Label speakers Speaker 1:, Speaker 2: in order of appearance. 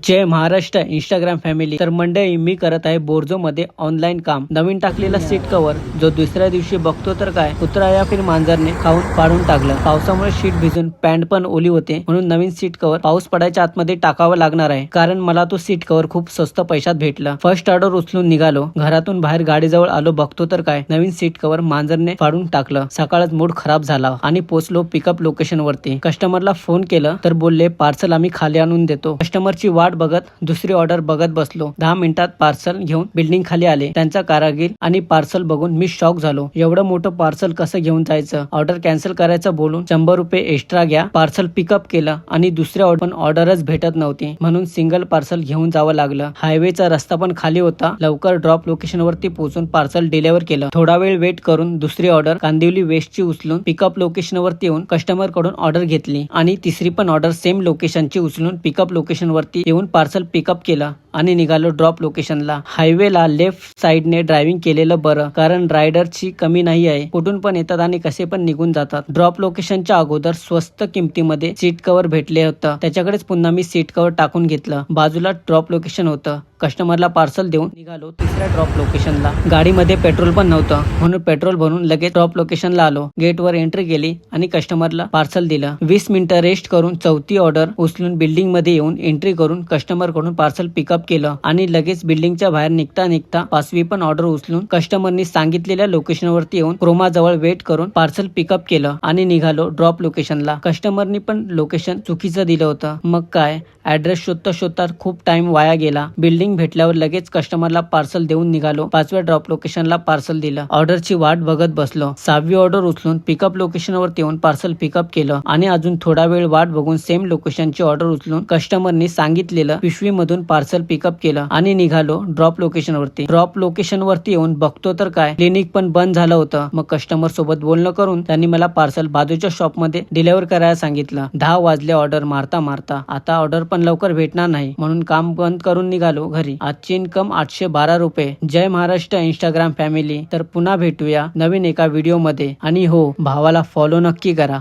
Speaker 1: जय Maharashtra Instagram family. तर मंडळी, मी करत आहे बोर्जो मध्ये ऑनलाईन काम। नवीन टाकलेला सीट कव्हर जो दुसऱ्या दिवशी बघतो तर काय कुत्रा या फिर मांजरने खाऊन पाडून टाकलं। पावसामुळे शीट भिजून पॅन्ट पण ओली होते, म्हणून नवीन सीट कव्हर पाऊस पडायच्या आतमध्ये टाकावं लागणार आहे, कारण मला तो सीट कव्हर खूप स्वस्त पैशात भेटला। फर्स्ट ऑर्डर उचलून निघालो, घरातून बाहेर गाडीजवळ आलो, बघतो तर काय नवीन सीट कव्हर मांजरने फाडून टाकलं। सकाळच मूड खराब झाला आणि पोचलो पिकअप लोकेशन वरती। कस्टमरला फोन केलं तर बोलले पार्सल आम्ही खाली आणून देतो। कस्टमरची वाट बघत दुसरी ऑर्डर बघत बसलो। 10 मिनिटात पार्सल घेऊन बिल्डिंग खाली आले। त्यांचा कारागीर आणि पार्सल बघून मी शॉक झालो। एवढं मोठं पार्सल कसं घेऊन जायचं? ऑर्डर कॅन्सल करायचं बोलून 100 रुपये एक्स्ट्रा घ्या। पार्सल पिकअप केलं आणि दुसऱ्या ऑर्डरच भेटत नव्हती, म्हणून सिंगल पार्सल घेऊन जावं लागलं। हायवेचा रस्ता पण खाली होता। लवकर ड्रॉप लोकेशन वरती पोहोचून पार्सल डिलिव्हर केलं। थोडा वेळ वेट करून दुसरी ऑर्डर कांदिवली वेस्टची उचलून पिकअप लोकेशन वरती येऊन कस्टमर कडून ऑर्डर घेतली आणि तिसरी पण ऑर्डर सेम लोकेशनची उचलून पिकअप लोकेशन वरती येऊन पार्सल पिकअप केला आणि निघालो ड्रॉप लोकेशनला। हायवेला लेफ्ट साइडने ड्रायव्हिंग केलेलं बरं, कारण रायडरची कमी नाही आहे। कुठून पण येतात आणि कसे पण निघून जातात। ड्रॉप लोकेशनच्या अगोदर स्वस्त किमतीमध्ये सीट कव्हर भेटले होतं, त्याच्याकडेच पुन्हा मी सीट कव्हर टाकून घेतलं। बाजूला ड्रॉप लोकेशन होतं। कस्टमरला पार्सल देऊन निघालो तिसऱ्या ड्रॉप लोकेशनला। गाडीमध्ये पेट्रोल पण नव्हतं, म्हणून पेट्रोल भरून लगेच ड्रॉप लोकेशनला आलो। गेटवर एंट्री केली आणि कस्टमरला पार्सल दिलं। 20 मिनिटं रेस्ट करून चौथी ऑर्डर उचलून बिल्डिंग मध्ये येऊन एंट्री करून कस्टमर कडून पार्सल पिकअप केलं आणि लगेच बिल्डिंगच्या बाहेर निघता निघता 5वी पण ऑर्डर उचलून कस्टमरनी सांगितलेल्या लोकेशन वरती येऊन क्रोमा जवळ वेट करून पार्सल पिकअप केलं आणि निघालो ड्रॉप लोकेशनला। कस्टमरनी पण लोकेशन चुकीचं दिलं होतं, मग काय ऍड्रेस शोधता शोधता खूप टाइम वाया गेला। बिल्डिंग भेटल्यावर लगेच कस्टमरला पार्सल देऊन निघालो। 5व्या ड्रॉप लोकेशनला पार्सल दिलं। ऑर्डरची वाट बघत बसलो। 6वी ऑर्डर उचलून पिकअप लोकेशन वरती येऊन पार्सल पिकअप केलं आणि अजून थोडा वेळ वाट बघून सेम लोकेशनची ऑर्डर उचलून कस्टमरनी सांगितलेलं पिशवी मधून पार्सल पिकअप केलं आणि निघालो ड्रॉप लोकेशन वरती। ड्रॉप लोकेशन वरती येऊन बघतो तर काय क्लिनिक पण बंद झालं होतं। मग कस्टमर सोबत बोलणं करून त्यांनी मला पार्सल बाजूच्या शॉप मध्ये डिलिव्हर करायला सांगितलं। 10 वाजले ऑर्डर मारता मारता। आता ऑर्डर पण लवकर भेटणार नाही, म्हणून काम बंद करून निघालो घरी। आजची इन्कम 812 रुपये। जय महाराष्ट्र इंस्टाग्राम फॅमिली। तर पुन्हा भेटूया नवीन एका व्हिडिओ मध्ये, आणि हो, भावाला फॉलो नक्की करा।